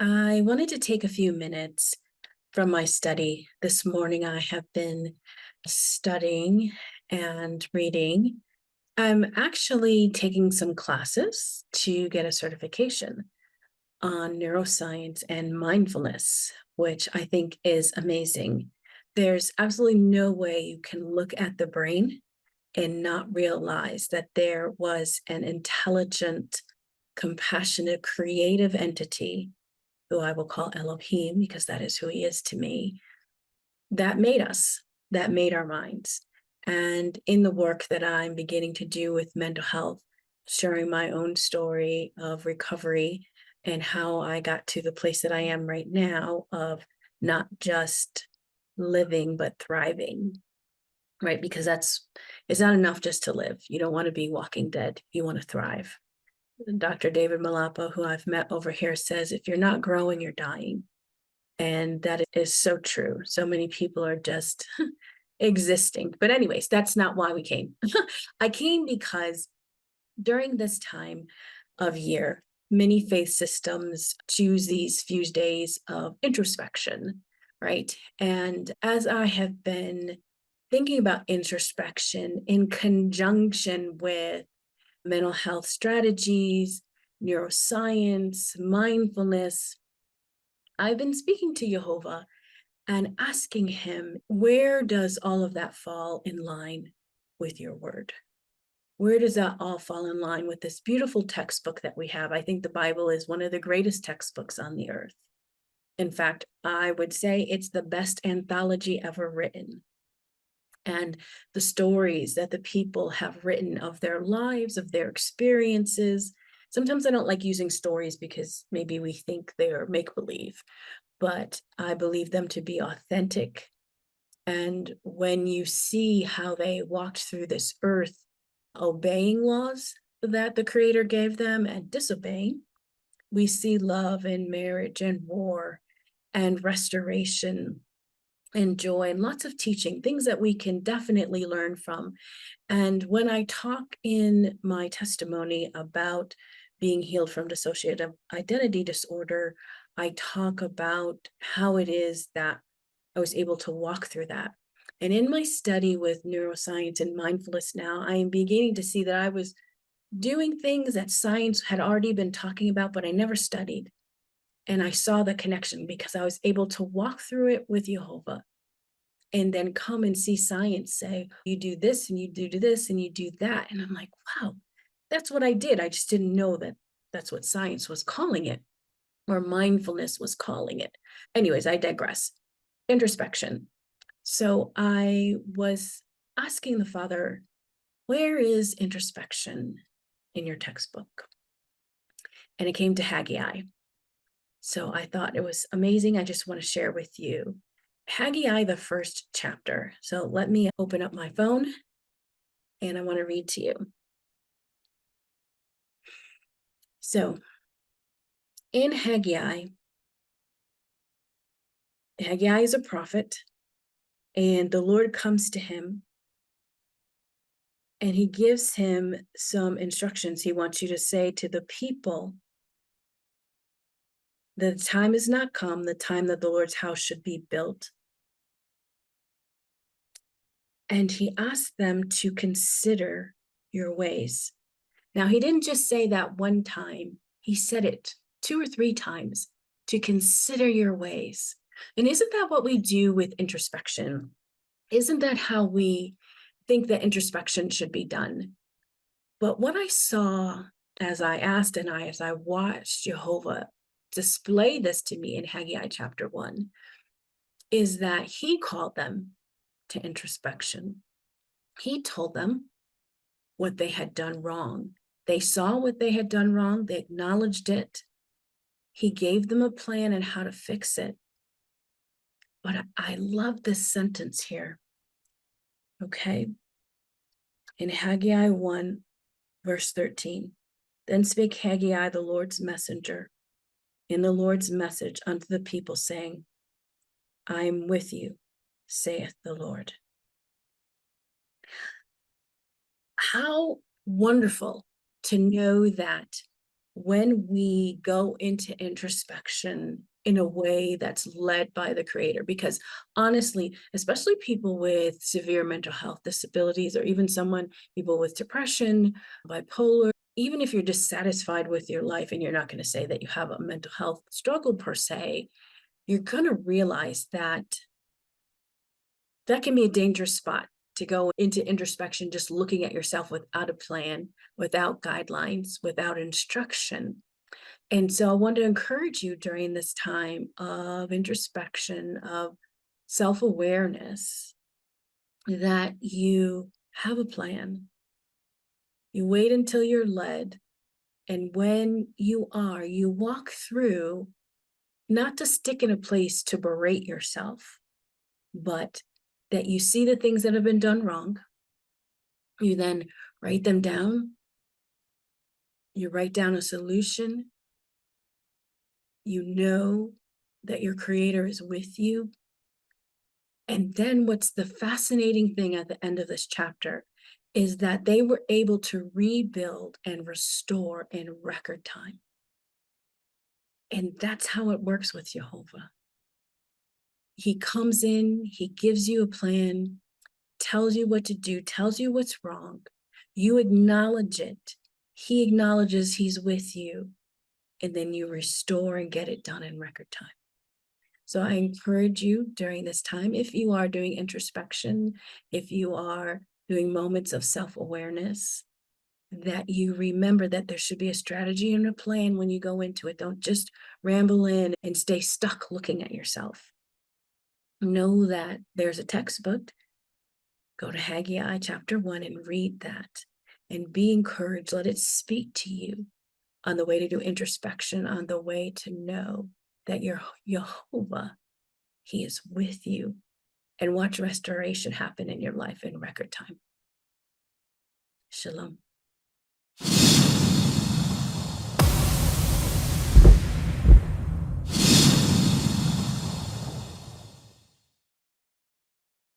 I wanted to take a few minutes from my study. This morning, I have been studying and reading. I'm actually taking some classes to get a certification on neuroscience and mindfulness, which I think is amazing. There's absolutely no way you can look at the brain and not realize that there was an intelligent, compassionate, creative entity who I will call Elohim because that is who he is to me, that made us, that made our minds. And in the work that I'm beginning to do with mental health, sharing my own story of recovery and how I got to the place that I am right now of not just living, but thriving, right? Because it's not enough just to live. You don't want to be walking dead. You want to thrive. Dr. David Malapa, who I've met over here, says, if you're not growing, you're dying. And that is so true. So many people are just existing. But, anyways, that's not why we came. I came because during this time of year, many faith systems choose these few days of introspection, right? And as I have been thinking about introspection in conjunction with mental health strategies, neuroscience, mindfulness, I've been speaking to Jehovah and asking him, where does all of that fall in line with your word? Where does that all fall in line with this beautiful textbook that we have? I think the Bible is one of the greatest textbooks on the earth. In fact, I would say it's the best anthology ever written. And the stories that the people have written of their lives, of their experiences. Sometimes I don't like using stories because maybe we think they're make-believe, but I believe them to be authentic. And when you see how they walked through this earth, obeying laws that the Creator gave them and disobeying, we see love and marriage and war and restoration and joy and lots of teaching, things that we can definitely learn from. And when I talk in my testimony about being healed from dissociative identity disorder, I talk about how it is that I was able to walk through that. And in my study with neuroscience and mindfulness now, I am beginning to see that I was doing things that science had already been talking about, but I never studied. And I saw the connection because I was able to walk through it with Jehovah and then come and see science say, you do this and you do this and you do that. And I'm like, wow, that's what I did. I just didn't know that that's what science was calling it or mindfulness was calling it. Anyways, I digress. Introspection. So I was asking the Father, where is introspection in your textbook? And it came to Haggai. So I thought it was amazing. I just want to share with you Haggai, the first chapter. So let me open up my phone and I want to read to you. So in Haggai, Haggai is a prophet, and the Lord comes to him and he gives him some instructions. He wants you to say to the people, the time has not come, the time that the Lord's house should be built. And he asked them to consider your ways. Now, he didn't just say that one time, he said it 2 or 3 times, to consider your ways. And isn't that what we do with introspection? Isn't that how we think that introspection should be done? But what I saw as I asked and as I watched Jehovah display this to me in Haggai chapter 1 is that he called them to introspection. He told them what they had done wrong. They saw what they had done wrong. They acknowledged it. He gave them a plan and how to fix it. But I love this sentence here. Okay. In Haggai 1, verse 13, then spake Haggai, the Lord's messenger, in the Lord's message unto the people, saying, I am with you, saith the Lord. How wonderful to know that when we go into introspection in a way that's led by the creator. Because honestly, especially people with severe mental health disabilities, or even people with depression, bipolar, even if you're dissatisfied with your life and you're not going to say that you have a mental health struggle per se, you're going to realize that that can be a dangerous spot to go into introspection, just looking at yourself without a plan, without guidelines, without instruction. And so I want to encourage you during this time of introspection, of self awareness, that you have a plan. You wait until you're led. And when you walk through, not to stick in a place to berate yourself, but that you see the things that have been done wrong. You then write them down. You write down a solution. You know that your creator is with you. And then what's the fascinating thing at the end of this chapter is that they were able to rebuild and restore in record time. And that's how it works with Jehovah. He comes in, he gives you a plan, tells you what to do, tells you what's wrong. You acknowledge it. He acknowledges he's with you. And then you restore and get it done in record time. So I encourage you during this time, if you are doing introspection, if you are doing moments of self-awareness, that you remember that there should be a strategy and a plan when you go into it. Don't just ramble in and stay stuck looking at yourself. Know that there's a textbook. Go to Haggai chapter 1 and read that and be encouraged. Let it speak to you on the way to do introspection, on the way to know that you're Jehovah. He is with you, and watch restoration happen in your life in record time. Shalom.